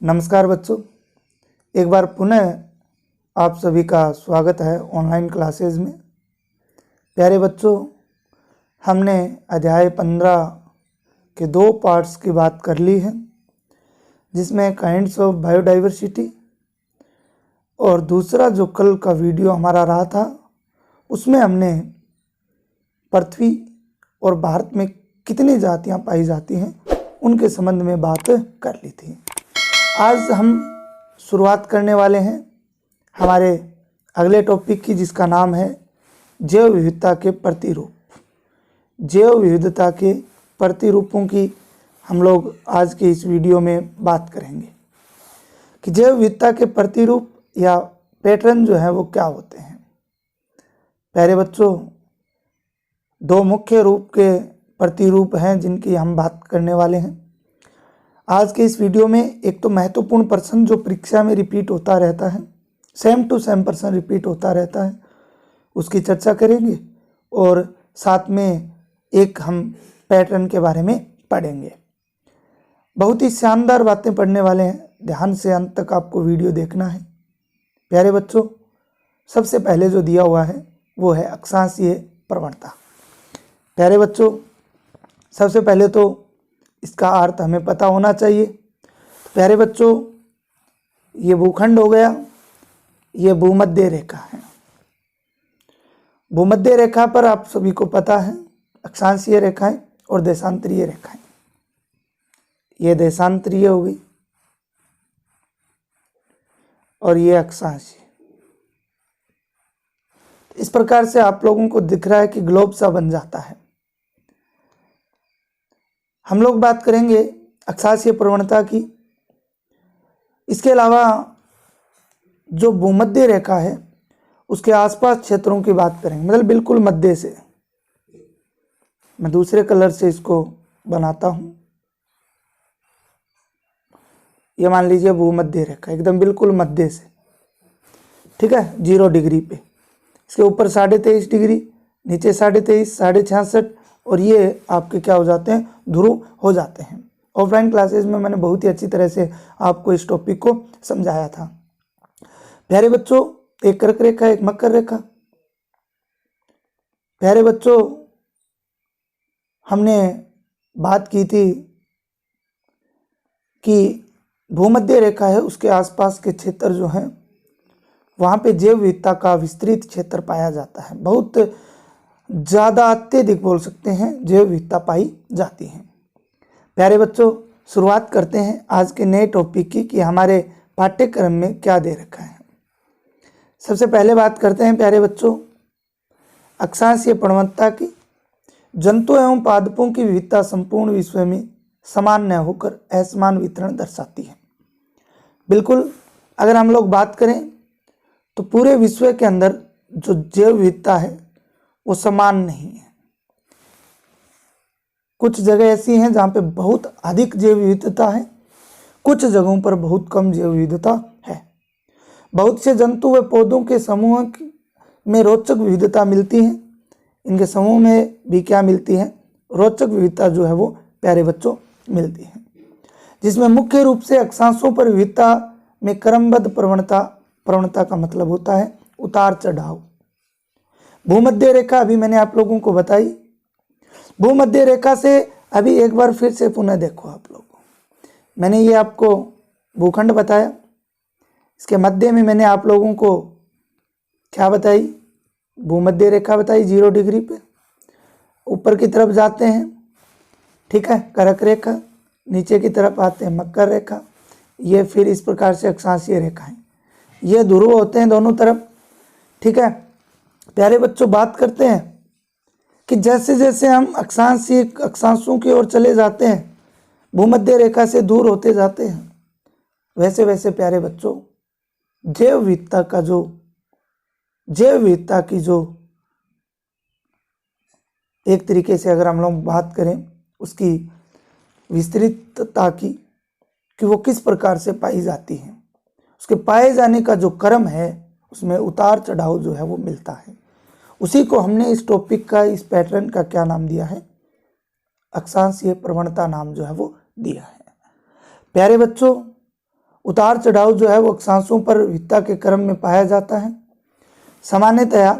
नमस्कार बच्चों, एक बार पुनः आप सभी का स्वागत है ऑनलाइन क्लासेस में। प्यारे बच्चों, हमने अध्याय 15 के 2 पार्ट्स की बात कर ली है, जिसमें काइंड्स ऑफ बायोडाइवर्सिटी और दूसरा जो कल का वीडियो हमारा रहा था उसमें हमने पृथ्वी और भारत में कितनी जातियां पाई जाती हैं उनके संबंध में बात कर ली थी। आज हम शुरुआत करने वाले हैं हमारे अगले टॉपिक की, जिसका नाम है जैव विविधता के प्रतिरूप। जैव विविधता के प्रतिरूपों की हम लोग आज के इस वीडियो में बात करेंगे कि जैव विविधता के प्रतिरूप या पैटर्न जो है वो क्या होते हैं। प्यारे बच्चों, 2 मुख्य रूप के प्रतिरूप हैं जिनकी हम बात करने वाले हैं आज के इस वीडियो में। एक तो महत्वपूर्ण प्रश्न जो परीक्षा में रिपीट होता रहता है, सेम टू सेम प्रश्न रिपीट होता रहता है, उसकी चर्चा करेंगे और साथ में एक हम पैटर्न के बारे में पढ़ेंगे। बहुत ही शानदार बातें पढ़ने वाले हैं, ध्यान से अंत तक आपको वीडियो देखना है। प्यारे बच्चों, सबसे पहले जो दिया हुआ है वो है अक्षांशीय प्रवणता। प्यारे बच्चों, सबसे पहले तो इसका अर्थ हमें पता होना चाहिए। प्यारे बच्चों, ये भूखंड हो गया, ये भूमध्य रेखा है। भूमध्य रेखा पर आप सभी को पता है अक्षांशीय रेखाएं और देशांतरीय रेखाएं। ये देशांतरीय हो गई और ये अक्षांशीय। इस प्रकार से आप लोगों को दिख रहा है कि ग्लोब सा बन जाता है। हम लोग बात करेंगे अक्षांशीय प्रवणता की। इसके अलावा जो भूमध्य रेखा है उसके आसपास क्षेत्रों की बात करेंगे, मतलब बिल्कुल मध्य से। मैं दूसरे कलर से इसको बनाता हूं। ये मान लीजिए भूमध्य रेखा एकदम बिल्कुल मध्य से, ठीक है, 0 डिग्री पे। इसके ऊपर 23.5 डिग्री, नीचे 23.5, 66.5 और ये आपके क्या हो जाते हैं, ध्रुव हो जाते हैं। ऑफलाइन क्लासेस में मैंने बहुत ही अच्छी तरह से आपको इस टॉपिक को समझाया था। प्यारे बच्चों, एक कर्क रेखा, एक मकर रेखा। प्यारे बच्चों, हमने बात की थी कि भूमध्य रेखा है, उसके आसपास के क्षेत्र जो हैं वहाँ पे जैव विविधता का विस्तृत क्षेत्र पाया जाता है। बहुत ज़्यादा, अत्यधिक बोल सकते हैं, जैव विविधता पाई जाती है। प्यारे बच्चों, शुरुआत करते हैं आज के नए टॉपिक की कि हमारे पाठ्यक्रम में क्या दे रखा है। सबसे पहले बात करते हैं प्यारे बच्चों अक्षांशीय प्रवणता की। जंतु एवं पादपों की विविधता संपूर्ण विश्व में समान न होकर असमान वितरण दर्शाती है। बिल्कुल, अगर हम लोग बात करें तो पूरे विश्व के अंदर जो जैव विविधता है वो समान नहीं है। कुछ जगह ऐसी हैं जहाँ पे बहुत अधिक जैव विविधता है, कुछ जगहों पर बहुत कम जैव विविधता है। बहुत से जंतु व पौधों के समूह में रोचक विविधता मिलती है। इनके समूह में भी क्या मिलती है, रोचक विविधता जो है वो प्यारे बच्चों मिलती है, जिसमें मुख्य रूप से अक्षांशों पर विविधता में क्रमबद्ध प्रवणता का मतलब होता है उतार चढ़ाव। भूमध्य रेखा अभी मैंने आप लोगों को बताई। भूमध्य रेखा से अभी एक बार फिर से पुनः देखो आप लोगों, मैंने ये आपको भूखंड बताया, इसके मध्य में मैंने आप लोगों को क्या बताई, भूमध्य रेखा बताई 0 डिग्री पे। ऊपर की तरफ जाते हैं, ठीक है, कर्क रेखा, नीचे की तरफ आते हैं मकर रेखा। ये फिर इस प्रकार से अक्षांशीय रेखा है, ये ध्रुव होते हैं दोनों तरफ, ठीक है। प्यारे बच्चों, बात करते हैं कि जैसे जैसे हम अक्षांशों की ओर चले जाते हैं, भूमध्य रेखा से दूर होते जाते हैं, वैसे वैसे प्यारे बच्चों जैव विविधता की जो एक तरीके से अगर हम लोग बात करें उसकी विस्तृतता की, कि वो किस प्रकार से पाई जाती है, उसके पाए जाने का जो क्रम है उसमें उतार चढ़ाव जो है वो मिलता है। उसी को हमने इस टॉपिक का, इस पैटर्न का क्या नाम दिया है, अक्षांशीय प्रवणता नाम जो है वो दिया है। प्यारे बच्चों, उतार चढ़ाव जो है वो अक्षांशों पर विविधता के क्रम में पाया जाता है। सामान्यतया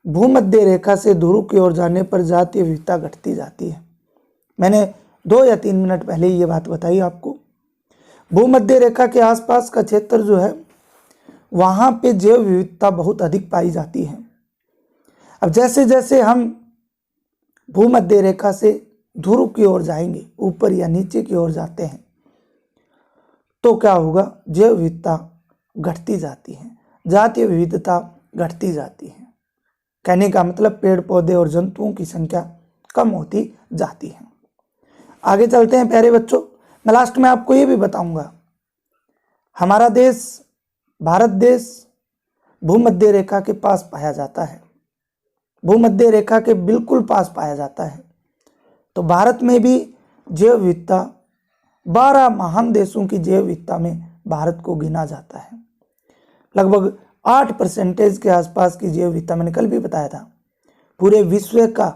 भूमध्य रेखा से ध्रुव की ओर जाने पर जातीय विविधता घटती जाती है। मैंने 2 या 3 मिनट पहले ये बात बताई आपको। भूमध्य रेखा के आसपास का क्षेत्र जो है वहाँ पे जैव विविधता बहुत अधिक पाई जाती है। अब जैसे जैसे हम भूमध्य रेखा से ध्रुव की ओर जाएंगे, ऊपर या नीचे की ओर जाते हैं, तो क्या होगा, जैव विविधता घटती जाती है, जातीय विविधता घटती जाती है। कहने का मतलब पेड़ पौधे और जंतुओं की संख्या कम होती जाती है। आगे चलते हैं प्यारे बच्चों। मैं लास्ट में आपको ये भी बताऊंगा, हमारा देश भारत देश भूमध्य रेखा के पास पाया जाता है, भूमध्य रेखा के बिल्कुल पास पाया जाता है। तो भारत में भी जैव विविधता 12 महान देशों की जैव विविधता में भारत को गिना जाता है। लगभग 8% के आसपास की जैव विविधता, मैंने कल भी बताया था। पूरे विश्व का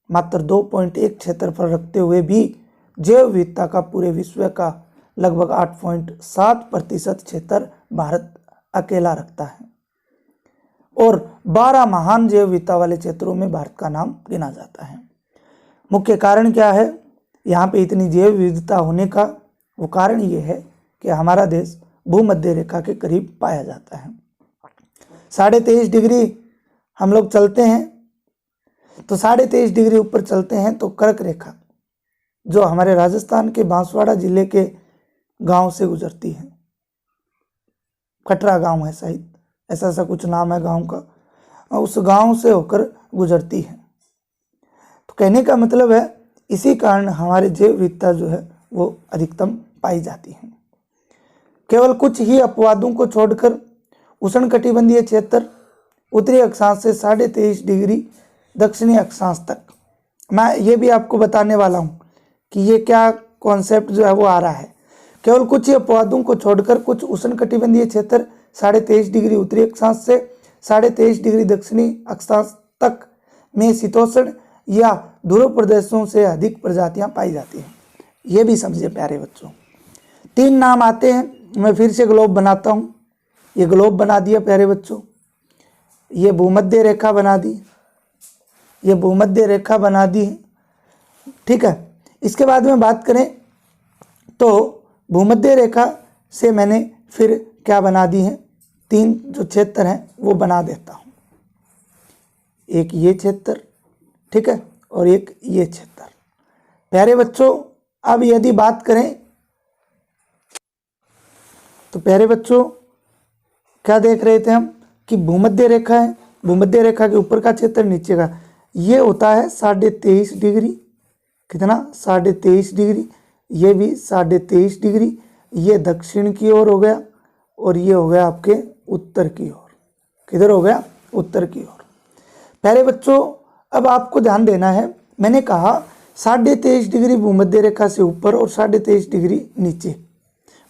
मात्र 2.1 क्षेत्रफल रखते हुए भी जैव विविधता का पूरे विश्व का लगभग 8.7% क्षेत्र भारत अकेला रखता है। और 12 महान जैव विविधता वाले क्षेत्रों में भारत का नाम गिना जाता है। मुख्य कारण क्या है यहाँ पे इतनी जैव विविधता होने का? वो कारण ये है कि हमारा देश भूमध्य रेखा के करीब पाया जाता है। 23.5 डिग्री हम लोग चलते हैं तो 23.5 डिग्री ऊपर चलते हैं तो कर्क रेखा जो हमारे राजस्थान के बांसवाड़ा जिले के गांव से गुजरती है। कटरा गांव है शायद, ऐसा कुछ नाम है गांव का, उस गांव से होकर गुजरती है। तो कहने का मतलब है इसी कारण हमारे जैव विविधता जो है वो अधिकतम पाई जाती है। केवल कुछ ही अपवादों को छोड़कर उष्णकटिबंधीय क्षेत्र उत्तरी अक्षांश से 23.5 डिग्री दक्षिणी अक्षांश तक, मैं ये भी आपको बताने वाला हूँ कि ये क्या कॉन्सेप्ट जो है वो आ रहा है। केवल कुछ ही अपवादों को छोड़कर कुछ उष्णकटिबंधीय क्षेत्र 23.5 डिग्री उत्तरी अक्षांश से 23.5 डिग्री दक्षिणी अक्षांश तक में शीतोष्ण या ध्रुव प्रदेशों से अधिक प्रजातियां पाई जाती हैं। ये भी समझिए प्यारे बच्चों। 3 नाम आते हैं, मैं फिर से ग्लोब बनाता हूँ। ये ग्लोब बना दिया प्यारे बच्चों, ये भूमध्य रेखा बना दी, ये भूमध्य रेखा बना दी है, ठीक है। इसके बाद में बात करें तो भूमध्य रेखा से मैंने फिर क्या बना दी है, 3 जो क्षेत्र हैं वो बना देता हूँ। एक ये क्षेत्र, ठीक है, और एक ये क्षेत्र। प्यारे बच्चों अब यदि बात करें तो प्यारे बच्चों क्या देख रहे थे हम कि भूमध्य रेखा है, भूमध्य रेखा के ऊपर का क्षेत्र नीचे का, ये होता है 23.5 डिग्री, कितना 23.5 डिग्री, ये भी 23.5 डिग्री, ये दक्षिण की ओर हो गया और ये हो गया आपके उत्तर की ओर। किधर हो गया? उत्तर की ओर। प्यारे बच्चों अब आपको ध्यान देना है, मैंने कहा 23.5 डिग्री भूमध्य रेखा से ऊपर और 23.5 डिग्री नीचे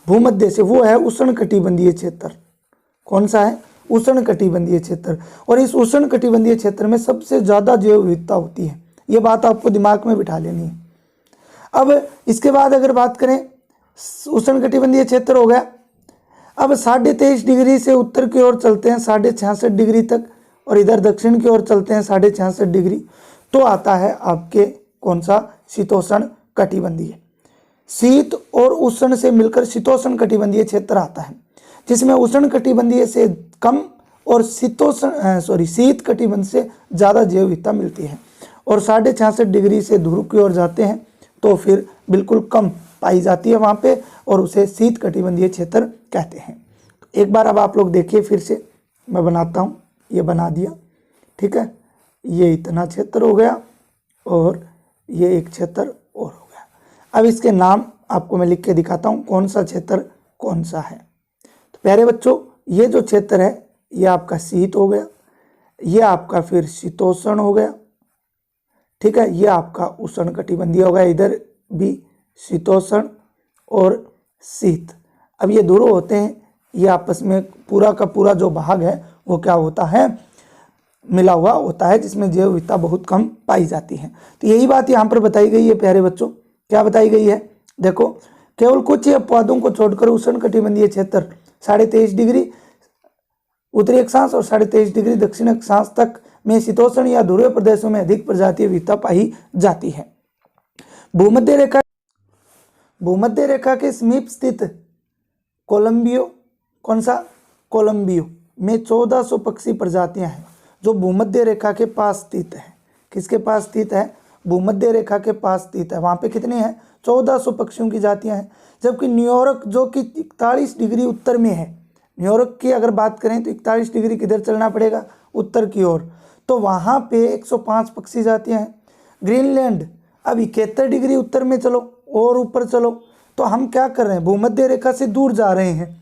भूमध्य से, वो है उष्णकटिबंधीय क्षेत्र। कौन सा है? उष्णकटिबंधीय क्षेत्र। और इस उष्णकटिबंधीय क्षेत्र में सबसे ज़्यादा जैव विविधता होती है, ये बात आपको दिमाग में बिठा लेनी है। अब इसके बाद अगर बात करें, उष्णकटिबंधीय क्षेत्र हो गया। अब 23.5 डिग्री से उत्तर की ओर चलते हैं 66.5 डिग्री तक, और इधर दक्षिण की ओर चलते हैं 66.5 डिग्री, तो आता है आपके कौन सा? शीतोष्ण कटिबंधीय। शीत और उष्ण से मिलकर शीतोष्ण कटिबंधीय क्षेत्र आता है, जिसमें उष्ण कटिबंधीय से कम और शीत कटिबंध से ज़्यादा जैव विविधता मिलती है। और 66.5 डिग्री से ध्रुव की ओर जाते हैं तो फिर बिल्कुल कम पाई जाती है वहाँ पे, और उसे शीत कटिबंधीय क्षेत्र कहते हैं। एक बार अब आप लोग देखिए, फिर से मैं बनाता हूँ, ये बना दिया, ठीक है। ये इतना क्षेत्र हो गया और ये एक क्षेत्र और हो गया। अब इसके नाम आपको मैं लिख के दिखाता हूँ कौन सा क्षेत्र कौन सा है। तो प्यारे बच्चों ये जो क्षेत्र है ये आपका शीत हो गया, ये आपका फिर शीतोष्ण हो गया, ठीक है, ये आपका उष्ण कटिबंधीय हो गया, इधर भी शीतोष्ण और शीत। अब ये दोनों होते हैं, ये आपस में पूरा का पूरा जो भाग है वो क्या होता है? मिला हुआ होता है, जिसमें जैव विविधता बहुत कम पाई जाती है। तो यही बात यहाँ पर बताई गई है प्यारे बच्चों। क्या बताई गई है? देखो केवल कुछ ही अपवादों को छोड़कर उष्णकटिबंधीय क्षेत्र 23.5 डिग्री उत्तरी अक्षांश और 23.5 डिग्री दक्षिण अक्षांश तक में शीतोष्ण या ध्रुवीय प्रदेशों में अधिक प्रजातीय विविधता पाई जाती है। भूमध्य रेखा के समीप स्थित कोलंबियो, कौन सा? कोलंबियो में 1400 पक्षी प्रजातियां हैं जो भूमध्य रेखा के पास स्थित है। किसके पास स्थित है? भूमध्य रेखा के पास स्थित है। वहाँ पे कितने हैं? 1400 पक्षियों की जातियां हैं। जबकि न्यूयॉर्क जो कि 41 डिग्री उत्तर में है, न्यूयॉर्क की अगर बात करें तो 41 डिग्री किधर चलना पड़ेगा? उत्तर की ओर। तो वहाँ पे 105 पक्षी जातियां हैं। ग्रीनलैंड अब 71 डिग्री उत्तर में चलो और ऊपर चलो, तो हम क्या कर रहे हैं? भूमध्य रेखा से दूर जा रहे हैं।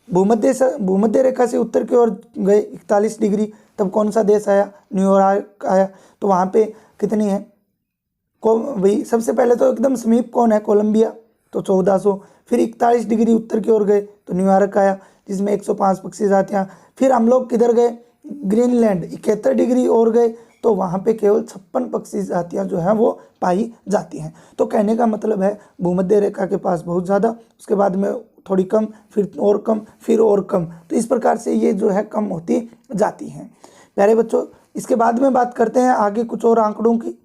भूमध्य रेखा से उत्तर की ओर गए 41 डिग्री, तब कौन सा देश आया? न्यूयॉर्क आया। तो वहाँ पे कितनी है? भाई सबसे पहले तो एकदम समीप कौन है? कोलंबिया, तो 1400। फिर 41 डिग्री उत्तर की ओर गए तो न्यूयॉर्क आया जिसमें 105 पक्षी जातियाँ। फिर हम लोग किधर गए? ग्रीनलैंड, 71 डिग्री और गए तो वहाँ पे केवल 56 पक्षी जातियाँ जो हैं वो पाई जाती हैं। तो कहने का मतलब है भूमध्य रेखा के पास बहुत ज़्यादा, उसके बाद में थोड़ी कम, फिर और कम, फिर और कम, तो इस प्रकार से ये जो है कम होती जाती हैं। प्यारे बच्चों, इसके बाद में बात करते हैं आगे कुछ और आंकड़ों की।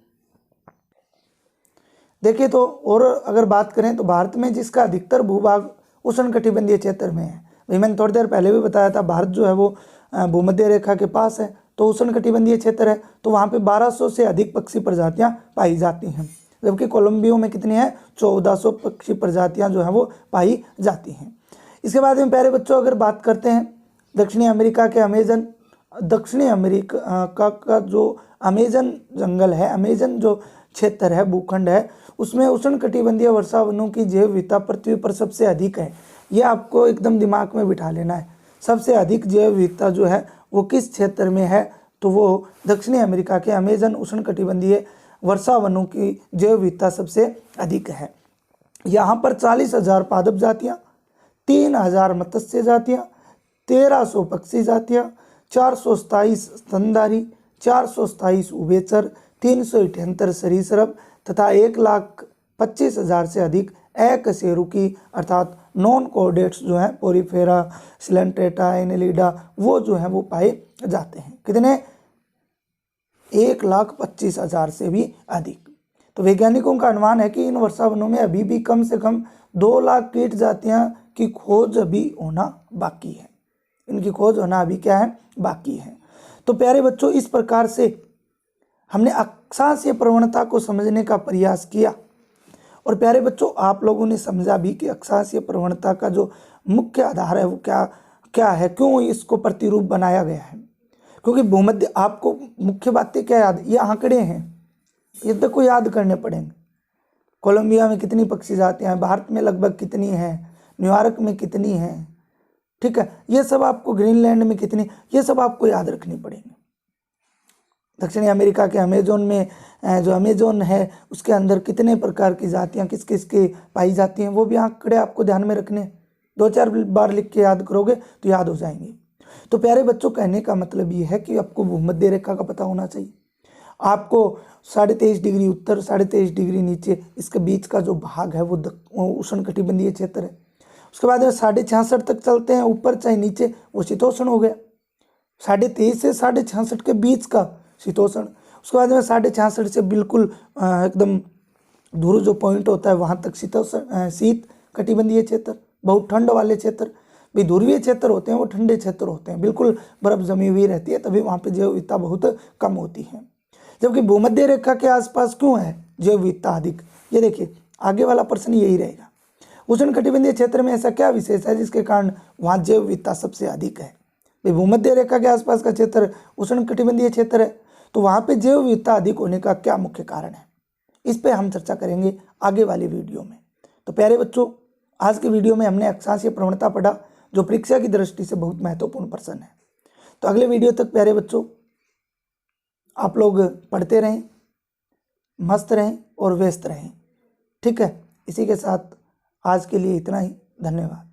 देखिए तो और अगर बात करें तो भारत में जिसका अधिकतर भूभाग उष्णकटिबंधीय क्षेत्र में है, भाई मैंने थोड़ी देर पहले भी बताया था भारत जो है वो भूमध्य रेखा के पास है, तो उष्णकटिबंधीय क्षेत्र है, तो वहाँ पे 1200 से अधिक पक्षी प्रजातियाँ पाई जाती हैं। जबकि कोलंबियो में कितनी है? 1400 पक्षी प्रजातियाँ जो हैं वो पाई जाती हैं। इसके बाद में प्यारे बच्चों अगर बात करते हैं दक्षिणी अमेरिका के अमेजन, दक्षिणी अमेरिका का जो अमेजन जंगल है, अमेजन जो क्षेत्र है, भूखंड है, उसमें उष्णकटिबंधीय वर्षा वनों की जैव विविधता पृथ्वी पर सबसे अधिक है। ये आपको एकदम दिमाग में बिठा लेना है। सबसे अधिक जैव विविधता जो है वो किस क्षेत्र में है? तो वो दक्षिणी अमेरिका के अमेजन उष्णकटिबंधीय वर्षा वनों की जैव विविधता सबसे अधिक है। यहाँ पर 40,000 पादप जातियाँ, 3,000 मत्स्य जातियाँ, 1300 पक्षी जातियाँ, 427 स्तनधारी, 427 उभयचर, 378 सरीसृप तथा 1,25,000 से अधिक अकशेरुकी अर्थात नॉन कॉर्डेट्स जो हैं पोरीफेरा, सिलेंट्रेटा, एनेलिडा, वो जो हैं वो पाए जाते हैं। कितने? 1,25,000 से भी अधिक। तो वैज्ञानिकों का अनुमान है कि इन वर्षा वनों में अभी भी कम से कम 2 लाख कीट जातियां की खोज अभी होना बाकी है। इनकी खोज होना अभी क्या है? बाकी है। तो प्यारे बच्चों, इस प्रकार से हमने अक्षांशीय प्रवणता को समझने का प्रयास किया। और प्यारे बच्चों, आप लोगों ने समझा भी कि अक्षांशीय प्रवणता का जो मुख्य आधार है वो क्या है, क्यों इसको प्रतिरूप बनाया गया है। क्योंकि भूमध्य, आपको मुख्य बातें क्या याद? ये आंकड़े हैं, ये तक को याद करने पड़ेंगे। कोलंबिया में कितनी पक्षी जातियां हैं, भारत में लगभग कितनी है, न्यूयॉर्क में कितनी है, ठीक है, ये सब आपको, ग्रीनलैंड में कितनी, ये सब आपको याद रखनी पड़ेंगे। दक्षिणी अमेरिका के अमेजोन में जो अमेजोन है उसके अंदर कितने प्रकार की जातियाँ किस किस की पाई जाती हैं, वो भी आंकड़े आपको ध्यान में रखने। 2-4 बार लिख के याद करोगे तो याद हो जाएंगे। तो प्यारे बच्चों, कहने का मतलब ये है कि आपको भूमध्य रेखा का पता होना चाहिए। आपको 23.5 डिग्री उत्तर, 23.5 डिग्री नीचे, इसके बीच का जो भाग है वो उष्णकटिबंधीय क्षेत्र है। उसके बाद में 66.5 तक चलते हैं ऊपर चाहे नीचे, वो शीतोष्ण हो गया। 23.5 से 66 के बीच का शीतोष्ण। उसके बाद में 66 से बिल्कुल एकदम ध्रुव जो पॉइंट होता है वहाँ तक शीत कटिबंधीय क्षेत्र, बहुत ठंड वाले क्षेत्र। भाई ध्रुवीय क्षेत्र होते हैं वो ठंडे क्षेत्र होते हैं, बिल्कुल बर्फ जमी हुई रहती है, तभी वहाँ पे जैव विविधता बहुत कम होती है। जबकि भूमध्य रेखा के आसपास क्यों है जैव विविधता अधिक? ये देखिए, आगे वाला प्रश्न यही रहेगा। उष्णकटिबंधीय क्षेत्र में ऐसा क्या विशेष है जिसके कारण वहाँ जैव विविधता सबसे अधिक है? भाई भूमध्य रेखा के आसपास का क्षेत्र उष्णकटिबंधीय क्षेत्र है, तो वहाँ पे जैव विविधता अधिक होने का क्या मुख्य कारण है? इस पे हम चर्चा करेंगे आगे वाली वीडियो में। तो प्यारे बच्चों, आज के वीडियो में हमने अक्षांशीय प्रवणता पढ़ा, जो परीक्षा की दृष्टि से बहुत महत्वपूर्ण प्रश्न है। तो अगले वीडियो तक प्यारे बच्चों आप लोग पढ़ते रहें, मस्त रहें और व्यस्त रहें, ठीक है। इसी के साथ आज के लिए इतना ही, धन्यवाद।